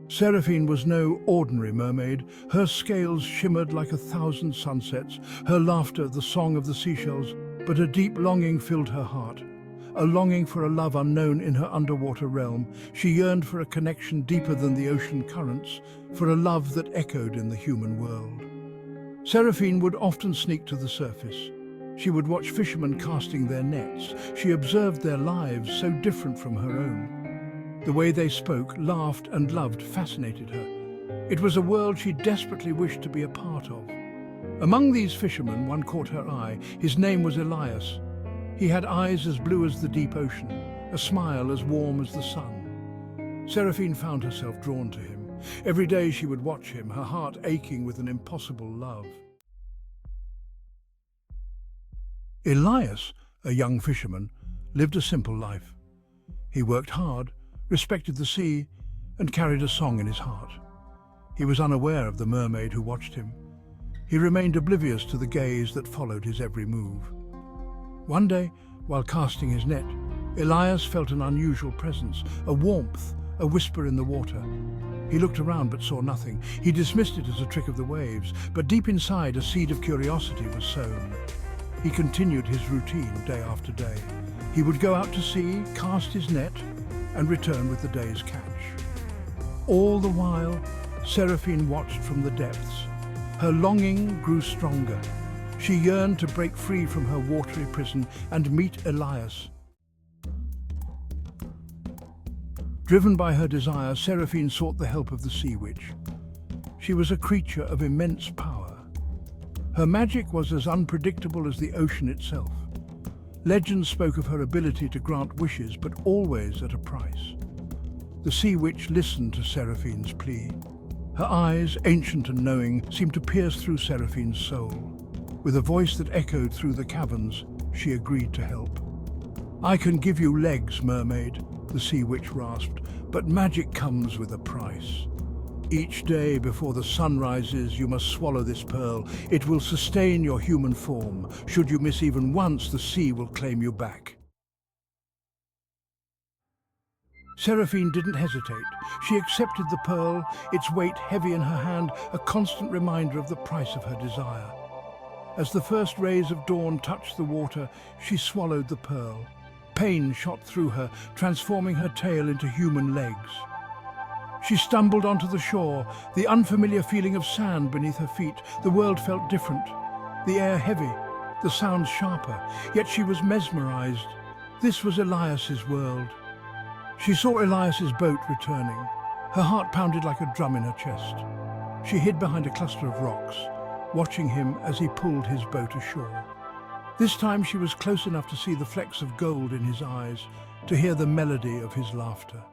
Seraphine was no ordinary mermaid. Her scales shimmered like 1,000 sunsets, her laughter the song of the seashells, but a deep longing filled her heart. A longing for a love unknown in her underwater realm. She yearned for a connection deeper than the ocean currents, for a love that echoed in the human world. Seraphine would often sneak to the surface. She would watch fishermen casting their nets. She observed their lives so different from her own. The way they spoke, laughed and loved fascinated her. It was a world she desperately wished to be a part of. Among these fishermen, one caught her eye. His name was Elias. He had eyes as blue as the deep ocean, a smile as warm as the sun. Seraphine found herself drawn to him. Every day she would watch him, her heart aching with an impossible love. Elias, a young fisherman, lived a simple life. He worked hard, respected the sea, and carried a song in his heart. He was unaware of the mermaid who watched him. He remained oblivious to the gaze that followed his every move. One day, while casting his net, Elias felt an unusual presence, a warmth, a whisper in the water. He looked around but saw nothing. He dismissed it as a trick of the waves, but deep inside a seed of curiosity was sown. He continued his routine day after day. He would go out to sea, cast his net, and return with the day's catch. All the while, Seraphine watched from the depths. Her longing grew stronger. She yearned to break free from her watery prison and meet Elias. Driven by her desire, Seraphine sought the help of the sea witch. She was a creature of immense power. Her magic was as unpredictable as the ocean itself. Legends spoke of her ability to grant wishes, but always at a price. The sea witch listened to Seraphine's plea. Her eyes, ancient and knowing, seemed to pierce through Seraphine's soul. With a voice that echoed through the caverns, she agreed to help. "I can give you legs, mermaid," the sea witch rasped, "but magic comes with a price. Each day before the sun rises, you must swallow this pearl. It will sustain your human form. Should you miss even once, the sea will claim you back." Seraphine didn't hesitate. She accepted the pearl, its weight heavy in her hand, a constant reminder of the price of her desire. As the first rays of dawn touched the water, she swallowed the pearl. Pain shot through her, transforming her tail into human legs. She stumbled onto the shore, the unfamiliar feeling of sand beneath her feet. The world felt different, the air heavy, the sounds sharper, yet she was mesmerized. This was Elias's world. She saw Elias's boat returning. Her heart pounded like a drum in her chest. She hid behind a cluster of rocks, watching him as he pulled his boat ashore. This time she was close enough to see the flecks of gold in his eyes, to hear the melody of his laughter.